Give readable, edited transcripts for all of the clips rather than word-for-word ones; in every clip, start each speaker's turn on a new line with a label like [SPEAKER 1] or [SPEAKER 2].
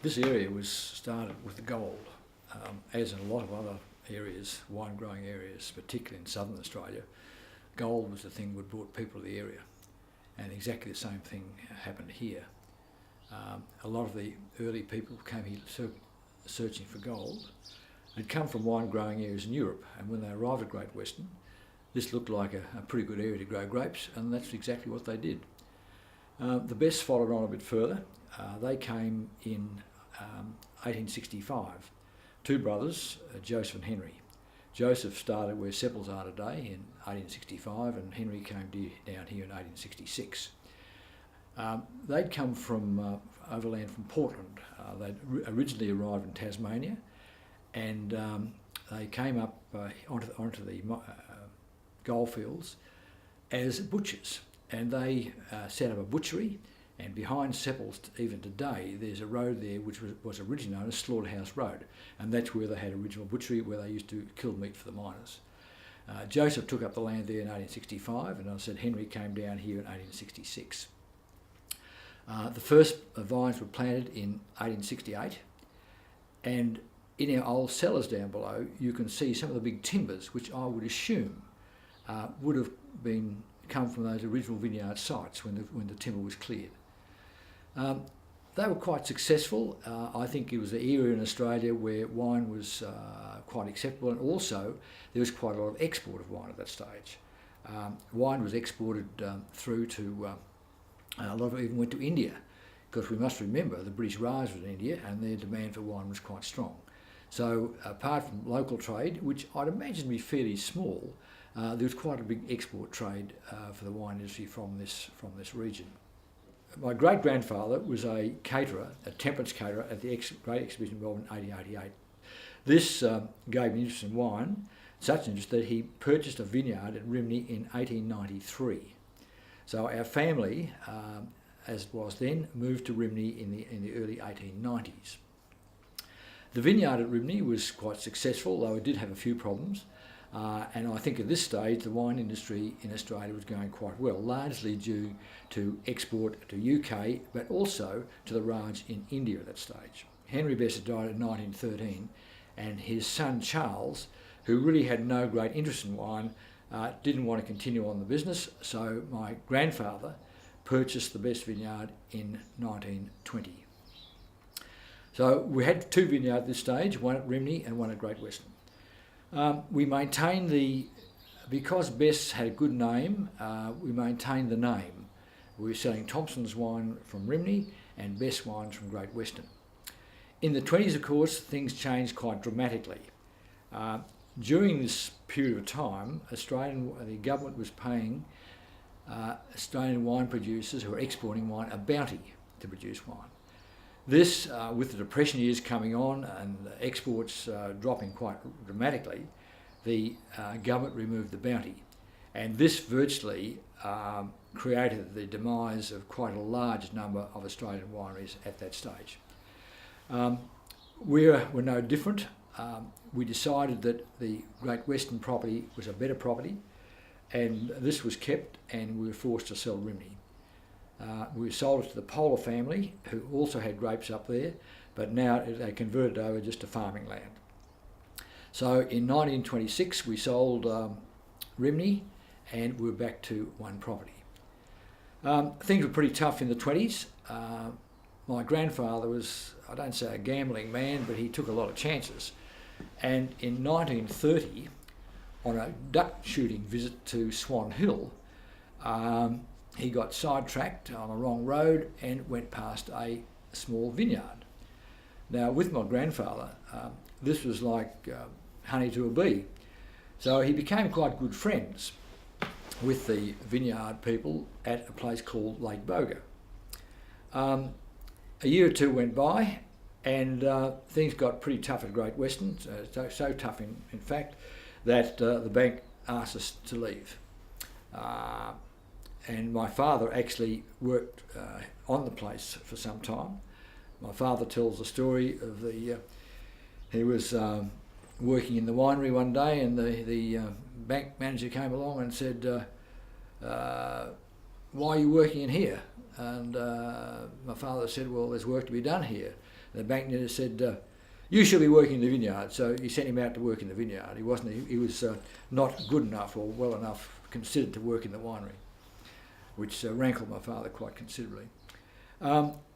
[SPEAKER 1] This area was started with gold, as in a lot of other areas, wine growing areas, particularly in southern Australia. Gold was the thing that brought people to the area, and exactly the same thing happened here. A lot of the early people came here searching for gold. They'd come from wine growing areas in Europe, and when they arrived at Great Western, this looked like a pretty good area to grow grapes, and that's exactly what they did. The Bests followed on a bit further. They came in 1865. Two brothers, Joseph and Henry. Joseph started where Seppels are today in 1865, and Henry came down here in 1866. They'd come from overland from Portland. They'd originally arrived in Tasmania, and they came up onto the goldfields as butchers, and they set up a butchery. And behind Seppels, even today, there's a road there which was originally known as Slaughterhouse Road, and that's where they had original butchery, where they used to kill meat for the miners. Joseph took up the land there in 1865, and as I said, Henry came down here in 1866. The first vines were planted in 1868, and in our old cellars down below, you can see some of the big timbers, which I would assume would have come from those original vineyard sites when the timber was cleared. They were quite successful. I think it was an area in Australia where wine was quite acceptable, and also there was quite a lot of export of wine at that stage. Wine was exported through to, a lot of it even went to India, because we must remember the British Raj was in India and their demand for wine was quite strong. So apart from local trade, which I'd imagine to be fairly small, there was quite a big export trade for the wine industry from this region. My great-grandfather was a caterer, a temperance caterer at the Great Exhibition in Melbourne in 1888. This gave me interest in wine, such interest that he purchased a vineyard at Rhymney in 1893. So our family, as it was then, moved to Rhymney in the early 1890s. The vineyard at Rhymney was quite successful, though it did have a few problems. And I think at this stage the wine industry in Australia was going quite well, largely due to export to UK, but also to the Raj in India at that stage. Henry Best had died in 1913, and his son Charles, who really had no great interest in wine, didn't want to continue on the business, so my grandfather purchased the Best vineyard in 1920. So we had two vineyards at this stage, one at Rhymney and one at Great Western. We maintained because Bess had a good name, we maintained the name. We were selling Thomson's wine from Rhymney and Bess wines from Great Western. In the 20s, of course, things changed quite dramatically. During this period of time, the government was paying Australian wine producers who are exporting wine a bounty to produce wine. This, with the Depression years coming on and exports dropping quite dramatically, the government removed the bounty. And this virtually created the demise of quite a large number of Australian wineries at that stage. We're no different. We decided that the Great Western property was a better property, and this was kept, and we were forced to sell Rhymney. We sold it to the Polar family, who also had grapes up there, but now they converted over just to farming land. So in 1926 we sold Rhymney, and we were back to one property. Things were pretty tough in the 20s. My grandfather was, I don't say a gambling man, but he took a lot of chances. And in 1930, on a duck shooting visit to Swan Hill, he got sidetracked on the wrong road and went past a small vineyard. Now, with my grandfather, this was like honey to a bee. So he became quite good friends with the vineyard people at a place called Lake Boga. A year or two went by, and things got pretty tough at Great Western, so tough in fact that the bank asked us to leave. And my father actually worked on the place for some time. My father tells the story of he was working in the winery one day, and the bank manager came along and said, why are you working in here? And my father said, well, there's work to be done here. The bank manager said, you should be working in the vineyard. So he sent him out to work in the vineyard. He was not good enough or well enough considered to work in the winery, which rankled my father quite considerably.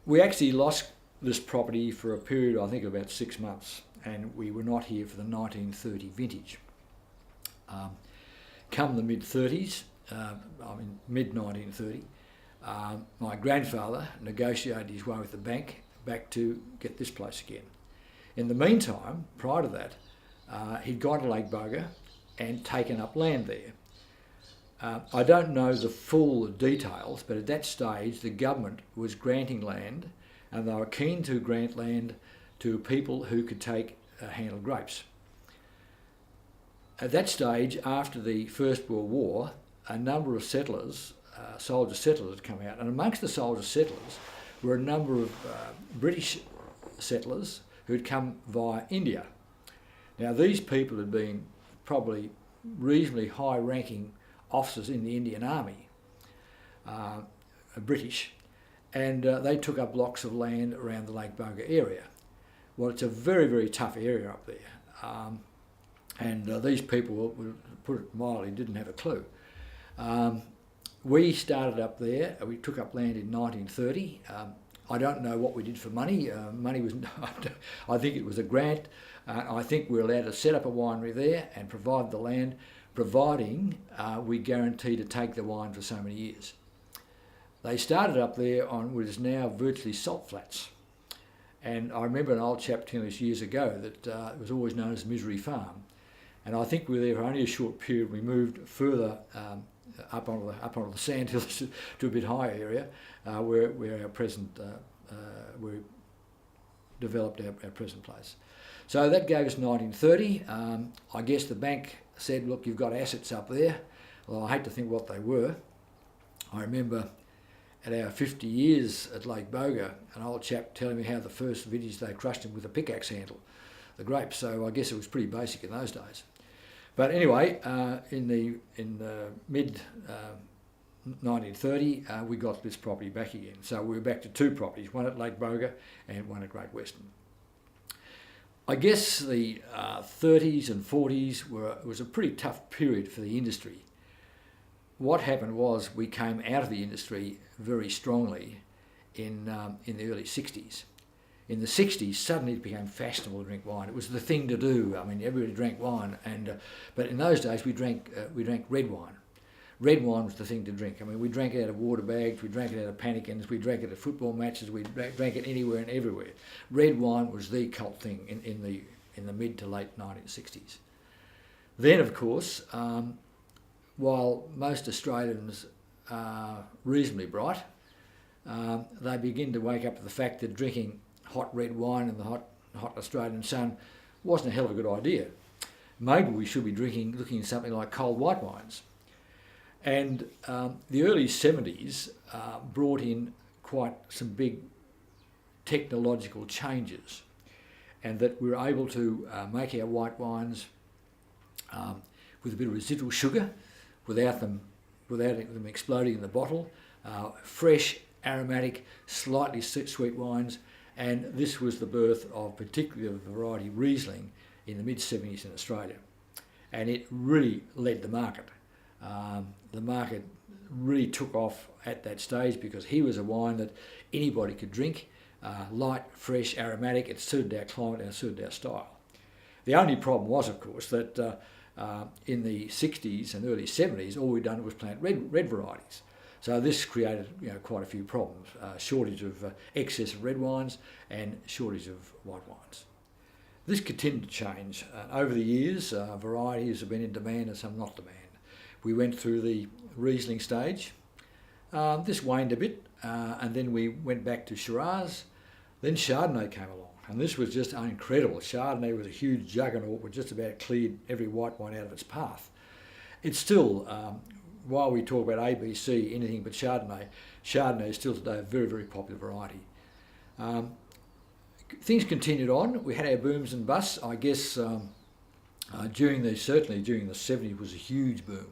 [SPEAKER 1] We actually lost this property for a period, I think, of about 6 months, and we were not here for the 1930 vintage. Come the mid-30s, mid-1930, my grandfather negotiated his way with the bank back to get this place again. In the meantime, prior to that, he'd gone to Lake Boga and taken up land there. I don't know the full details, but at that stage the government was granting land, and they were keen to grant land to people who could handle grapes. At that stage, after the First World War, a number of settlers, soldier settlers, had come out, and amongst the soldier settlers were a number of British settlers who'd come via India. Now, these people had been probably reasonably high-ranking officers in the Indian Army, British, and they took up blocks of land around the Lake Boga area. Well, it's a very, very tough area up there, and these people, to put it mildly, didn't have a clue. We started up there. We took up land in 1930. I don't know what we did for money. Money was, I think it was a grant. I think we were allowed to set up a winery there and provide the land, providing we guaranteed to take the wine for so many years. They started up there on what is now virtually salt flats. And I remember an old chap telling us years ago that it was always known as Misery Farm. And I think we were there for only a short period. We moved further up onto the sand hills to a bit higher area, where our present we developed our present place. So that gave us 1930. I guess the bank said, look, you've got assets up there. Well, I hate to think what they were. I remember at our 50 years at Lake Boga, an old chap telling me how the first vintage they crushed him with a pickaxe handle, the grapes. So I guess it was pretty basic in those days. But anyway, in the mid 1930, we got this property back again. So we were back to 2 properties, one at Lake Boga and one at Great Western. I guess the 30s and 40s was a pretty tough period for the industry. What happened was we came out of the industry very strongly in the early 60s. In the 60s, suddenly it became fashionable to drink wine. It was the thing to do. I mean, everybody drank wine, but in those days we drank red wine. Red wine was the thing to drink. I mean, we drank it out of water bags, we drank it out of pannikins, we drank it at football matches, we drank it anywhere and everywhere. Red wine was the cult thing in the mid to late 1960s. Then, of course, while most Australians are reasonably bright, they begin to wake up to the fact that drinking hot red wine in the hot Australian sun wasn't a hell of a good idea. Maybe we should be looking at something like cold white wines. And the early 70s brought in quite some big technological changes, and that we were able to make our white wines with a bit of residual sugar without them exploding in the bottle, fresh, aromatic, slightly sweet wines. And this was the birth of particularly the variety Riesling in the mid-70s in Australia. And it really led the market. The market really took off at that stage because he was a wine that anybody could drink, light, fresh, aromatic. It suited our climate and it suited our style. The only problem was, of course, that in the 60s and early 70s, all we'd done was plant red varieties. So this created quite a few problems, shortage of excess of red wines and shortage of white wines. This continued to change. Over the years, varieties have been in demand and some not demand. We went through the Riesling stage. This waned a bit, and then we went back to Shiraz. Then Chardonnay came along, and this was just incredible. Chardonnay was a huge juggernaut, which just about cleared every white wine out of its path. It's still, while we talk about ABC, anything but Chardonnay is still today a very, very popular variety. Things continued on. We had our booms and busts. I guess certainly during the 70s was a huge boom.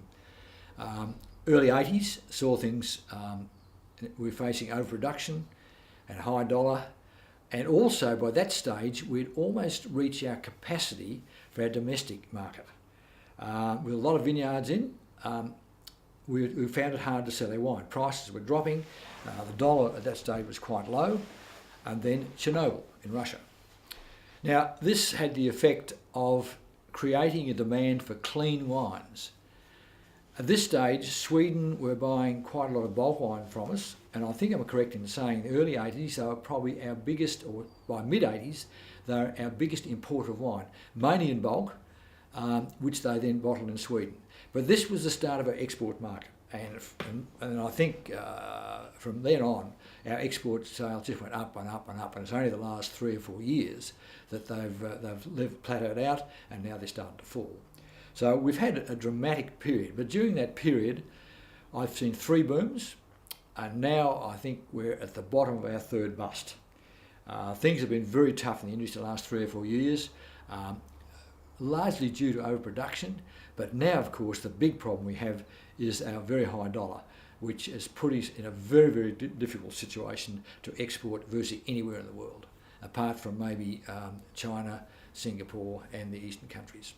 [SPEAKER 1] Early 80s saw things, we were facing overproduction and high dollar, And also by that stage, we'd almost reached our capacity for our domestic market. With a lot of vineyards in, we found it hard to sell our wine. Prices were dropping, the dollar at that stage was quite low, and then Chernobyl in Russia. Now, this had the effect of creating a demand for clean wines. At this stage, Sweden were buying quite a lot of bulk wine from us, and I think I'm correct in saying in the early 80s, they were probably our biggest, or by mid-80s, they were our biggest importer of wine, mainly in bulk, which they then bottled in Sweden. But this was the start of our export market, and I think from then on, our export sales just went up and up and up, and it's only the last 3 or 4 years that they've plateaued out, and now they're starting to fall. So we've had a dramatic period, but during that period, I've seen 3 booms, and now I think we're at the bottom of our 3rd bust. Things have been very tough in the industry the last 3 or 4 years, largely due to overproduction, but now, of course, the big problem we have is our very high dollar, which has put us in a very, very difficult situation to export virtually anywhere in the world, apart from maybe China, Singapore and the eastern countries.